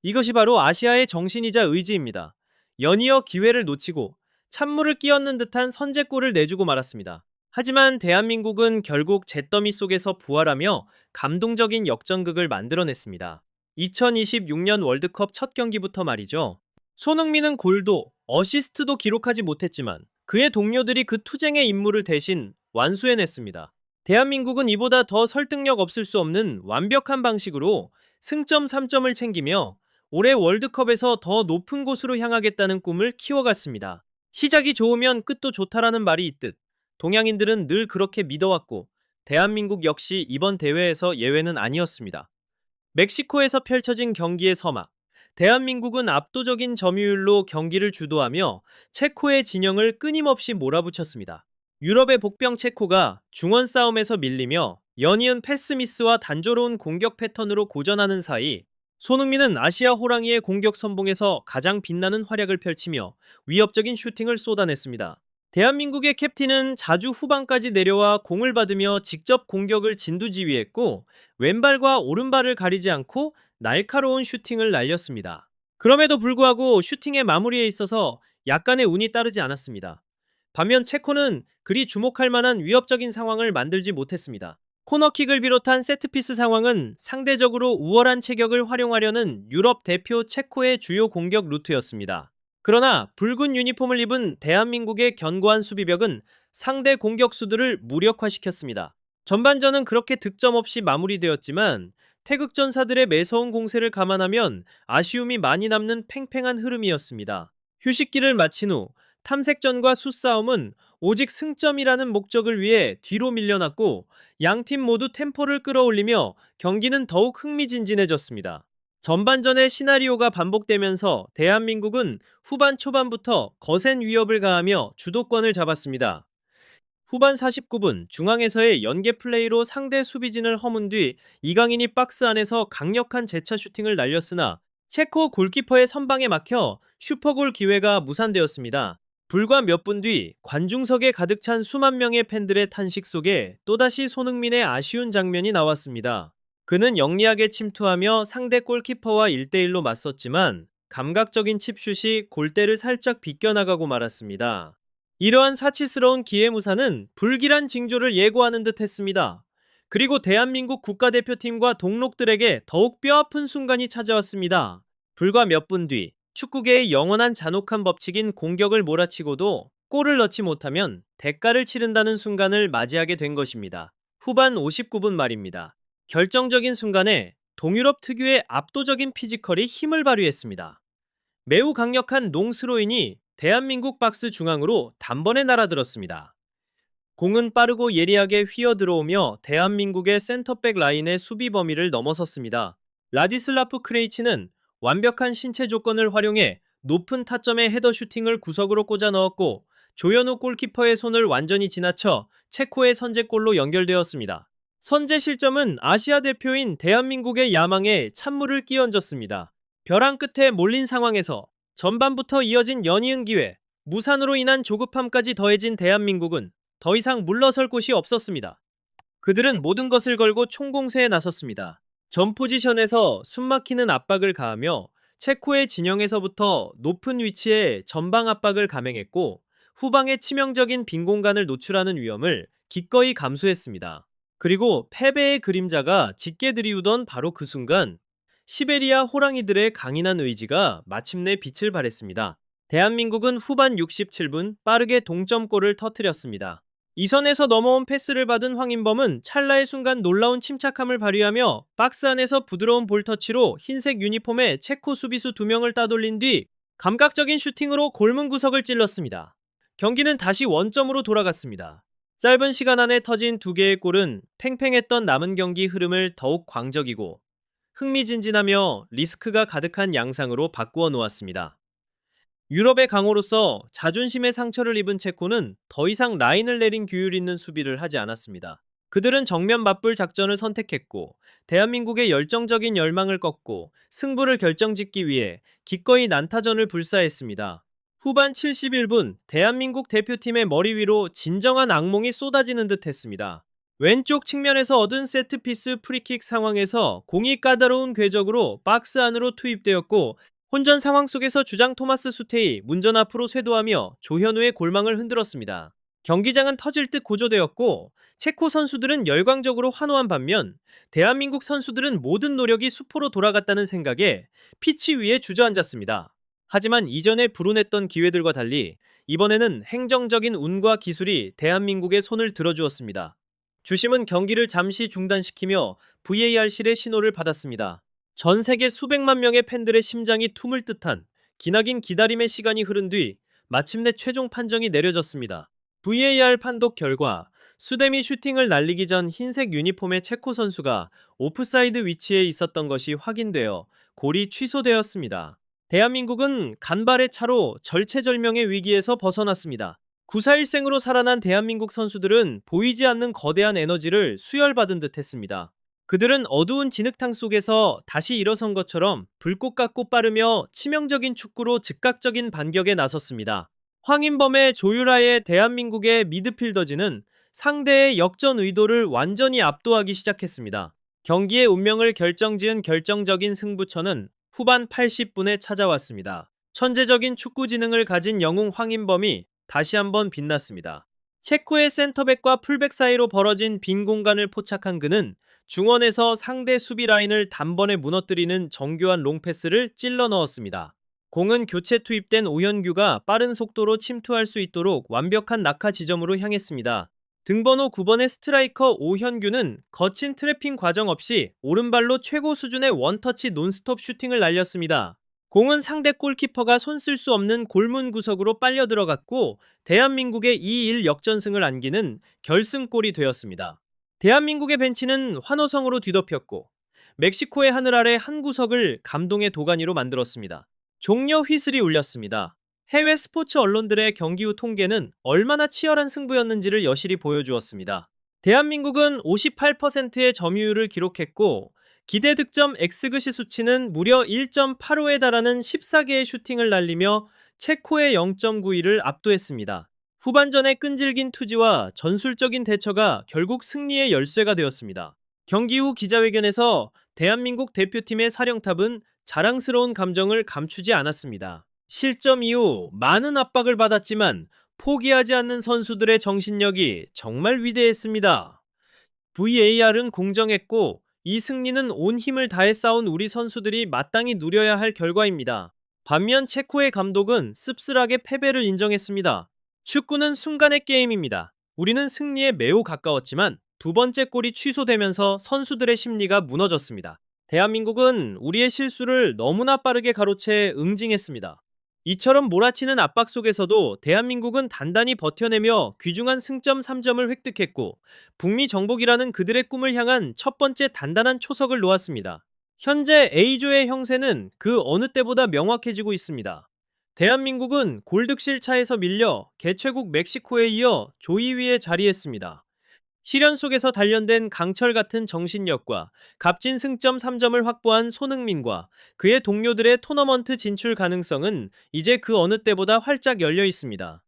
이것이 바로 아시아의 정신이자 의지입니다. 연이어 기회를 놓치고 찬물을 끼얹는 듯한 선제골을 내주고 말았습니다. 하지만 대한민국은 결국 잿더미 속에서 부활하며 감동적인 역전극을 만들어냈습니다. 2026년 월드컵 첫 경기부터 말이죠. 손흥민은 골도 어시스트도 기록하지 못했지만 그의 동료들이 그 투쟁의 임무를 대신 완수해냈습니다. 대한민국은 이보다 더 설득력 없을 수 없는 완벽한 방식으로 승점 3점을 챙기며 올해 월드컵에서 더 높은 곳으로 향하겠다는 꿈을 키워갔습니다. 시작이 좋으면 끝도 좋다라는 말이 있듯 동양인들은 늘 그렇게 믿어왔고 대한민국 역시 이번 대회에서 예외는 아니었습니다. 멕시코에서 펼쳐진 경기의 서막. 대한민국은 압도적인 점유율로 경기를 주도하며 체코의 진영을 끊임없이 몰아붙였습니다. 유럽의 복병 체코가 중원 싸움에서 밀리며 연이은 패스 미스와 단조로운 공격 패턴으로 고전하는 사이 손흥민은 아시아 호랑이의 공격 선봉에서 가장 빛나는 활약을 펼치며 위협적인 슈팅을 쏟아냈습니다. 대한민국의 캡틴은 자주 후방까지 내려와 공을 받으며 직접 공격을 진두지휘했고 왼발과 오른발을 가리지 않고 날카로운 슈팅을 날렸습니다. 그럼에도 불구하고 슈팅의 마무리에 있어서 약간의 운이 따르지 않았습니다. 반면 체코는 그리 주목할 만한 위협적인 상황을 만들지 못했습니다. 코너킥을 비롯한 세트피스 상황은 상대적으로 우월한 체격을 활용하려는 유럽 대표 체코의 주요 공격 루트였습니다. 그러나 붉은 유니폼을 입은 대한민국의 견고한 수비벽은 상대 공격수들을 무력화시켰습니다. 전반전은 그렇게 득점 없이 마무리되었지만 태극전사들의 매서운 공세를 감안하면 아쉬움이 많이 남는 팽팽한 흐름이었습니다. 휴식기를 마친 후 탐색전과 수싸움은 오직 승점이라는 목적을 위해 뒤로 밀려났고 양팀 모두 템포를 끌어올리며 경기는 더욱 흥미진진해졌습니다. 전반전의 시나리오가 반복되면서 대한민국은 후반 초반부터 거센 위협을 가하며 주도권을 잡았습니다. 후반 49분 중앙에서의 연계 플레이로 상대 수비진을 허문 뒤 이강인이 박스 안에서 강력한 재차 슈팅을 날렸으나 체코 골키퍼의 선방에 막혀 슈퍼골 기회가 무산되었습니다. 불과 몇 분 뒤 관중석에 가득 찬 수만 명의 팬들의 탄식 속에 또다시 손흥민의 아쉬운 장면이 나왔습니다. 그는 영리하게 침투하며 상대 골키퍼와 1대1로 맞섰지만 감각적인 칩슛이 골대를 살짝 비껴나가고 말았습니다. 이러한 사치스러운 기회무사는 불길한 징조를 예고하는 듯 했습니다. 그리고 대한민국 국가대표팀과 동록들에게 더욱 뼈아픈 순간이 찾아왔습니다. 불과 몇 분 뒤 축구계의 영원한 잔혹한 법칙인 공격을 몰아치고도 골을 넣지 못하면 대가를 치른다는 순간을 맞이하게 된 것입니다. 후반 59분 말입니다. 결정적인 순간에 동유럽 특유의 압도적인 피지컬이 힘을 발휘했습니다. 매우 강력한 롱스로인이 대한민국 박스 중앙으로 단번에 날아들었습니다. 공은 빠르고 예리하게 휘어 들어오며 대한민국의 센터백 라인의 수비 범위를 넘어섰습니다. 라디슬라프 크레이치는 완벽한 신체 조건을 활용해 높은 타점의 헤더 슈팅을 구석으로 꽂아 넣었고 조현우 골키퍼의 손을 완전히 지나쳐 체코의 선제골로 연결되었습니다. 선제 실점은 아시아 대표인 대한민국의 야망에 찬물을 끼얹었습니다. 벼랑 끝에 몰린 상황에서 전반부터 이어진 연이은 기회, 무산으로 인한 조급함까지 더해진 대한민국은 더 이상 물러설 곳이 없었습니다. 그들은 모든 것을 걸고 총공세에 나섰습니다. 전 포지션에서 숨막히는 압박을 가하며 체코의 진영에서부터 높은 위치에 전방 압박을 감행했고 후방의 치명적인 빈 공간을 노출하는 위험을 기꺼이 감수했습니다. 그리고 패배의 그림자가 짙게 드리우던 바로 그 순간 시베리아 호랑이들의 강인한 의지가 마침내 빛을 발했습니다. 대한민국은 후반 67분 빠르게 동점골을 터뜨렸습니다. 이선에서 넘어온 패스를 받은 황인범은 찰나의 순간 놀라운 침착함을 발휘하며 박스 안에서 부드러운 볼터치로 흰색 유니폼의 체코 수비수 2명을 따돌린 뒤 감각적인 슈팅으로 골문 구석을 찔렀습니다. 경기는 다시 원점으로 돌아갔습니다. 짧은 시간 안에 터진 2개의 골은 팽팽했던 남은 경기 흐름을 더욱 광적이고 흥미진진하며 리스크가 가득한 양상으로 바꾸어 놓았습니다. 유럽의 강호로서 자존심의 상처를 입은 체코는 더 이상 라인을 내린 규율 있는 수비를 하지 않았습니다. 그들은 정면 맞불 작전을 선택했고 대한민국의 열정적인 열망을 꺾고 승부를 결정짓기 위해 기꺼이 난타전을 불사했습니다. 후반 71분 대한민국 대표팀의 머리 위로 진정한 악몽이 쏟아지는 듯 했습니다. 왼쪽 측면에서 얻은 세트피스 프리킥 상황에서 공이 까다로운 궤적으로 박스 안으로 투입되었고, 혼전 상황 속에서 주장 토마스 수테이 문전 앞으로 쇄도하며 조현우의 골망을 흔들었습니다. 경기장은 터질 듯 고조되었고, 체코 선수들은 열광적으로 환호한 반면 대한민국 선수들은 모든 노력이 수포로 돌아갔다는 생각에 피치 위에 주저앉았습니다. 하지만 이전에 불운했던 기회들과 달리 이번에는 행정적인 운과 기술이 대한민국의 손을 들어주었습니다. 주심은 경기를 잠시 중단시키며 VAR실의 신호를 받았습니다. 전 세계 수백만 명의 팬들의 심장이 tum을 듯한 기나긴 기다림의 시간이 흐른 뒤 마침내 최종 판정이 내려졌습니다. VAR 판독 결과 수데미 슈팅을 날리기 전 흰색 유니폼의 체코 선수가 오프사이드 위치에 있었던 것이 확인되어 골이 취소되었습니다. 대한민국은 간발의 차로 절체절명의 위기에서 벗어났습니다. 구사일생으로 살아난 대한민국 선수들은 보이지 않는 거대한 에너지를 수혈받은 듯 했습니다. 그들은 어두운 진흙탕 속에서 다시 일어선 것처럼 불꽃 같고 빠르며 치명적인 축구로 즉각적인 반격에 나섰습니다. 황인범의 조유라의 대한민국의 미드필더진은 상대의 역전 의도를 완전히 압도하기 시작했습니다. 경기의 운명을 결정지은 결정적인 승부처는 후반 80분에 찾아왔습니다. 천재적인 축구 지능을 가진 영웅 황인범이 다시 한번 빛났습니다. 체코의 센터백과 풀백 사이로 벌어진 빈 공간을 포착한 그는 중원에서 상대 수비 라인을 단번에 무너뜨리는 정교한 롱패스를 찔러 넣었습니다. 공은 교체 투입된 오현규가 빠른 속도로 침투할 수 있도록 완벽한 낙하 지점으로 향했습니다. 등번호 9번의 스트라이커 오현규는 거친 트래핑 과정 없이 오른발로 최고 수준의 원터치 논스톱 슈팅을 날렸습니다. 공은 상대 골키퍼가 손 쓸 수 없는 골문 구석으로 빨려 들어갔고 대한민국의 2-1 역전승을 안기는 결승골이 되었습니다. 대한민국의 벤치는 환호성으로 뒤덮였고 멕시코의 하늘 아래 한 구석을 감동의 도가니로 만들었습니다. 종료 휘슬이 울렸습니다. 해외 스포츠 언론들의 경기 후 통계는 얼마나 치열한 승부였는지를 여실히 보여주었습니다. 대한민국은 58%의 점유율을 기록했고 기대 득점 X그시 수치는 무려 1.85에 달하는 14개의 슈팅을 날리며 체코의 0.91을 압도했습니다. 후반전의 끈질긴 투지와 전술적인 대처가 결국 승리의 열쇠가 되었습니다. 경기 후 기자회견에서 대한민국 대표팀의 사령탑은 자랑스러운 감정을 감추지 않았습니다. 실점 이후 많은 압박을 받았지만 포기하지 않는 선수들의 정신력이 정말 위대했습니다. VAR은 공정했고 이 승리는 온 힘을 다해 싸운 우리 선수들이 마땅히 누려야 할 결과입니다. 반면 체코의 감독은 씁쓸하게 패배를 인정했습니다. 축구는 순간의 게임입니다. 우리는 승리에 매우 가까웠지만 두 번째 골이 취소되면서 선수들의 심리가 무너졌습니다. 대한민국은 우리의 실수를 너무나 빠르게 가로채 응징했습니다. 이처럼 몰아치는 압박 속에서도 대한민국은 단단히 버텨내며 귀중한 승점 3점을 획득했고 북미 정복이라는 그들의 꿈을 향한 첫 번째 단단한 초석을 놓았습니다. 현재 A조의 형세는 그 어느 때보다 명확해지고 있습니다. 대한민국은 골득실 차에서 밀려 개최국 멕시코에 이어 조 2위에 자리했습니다. 시련 속에서 단련된 강철 같은 정신력과 값진 승점 3점을 확보한 손흥민과 그의 동료들의 토너먼트 진출 가능성은 이제 그 어느 때보다 활짝 열려 있습니다.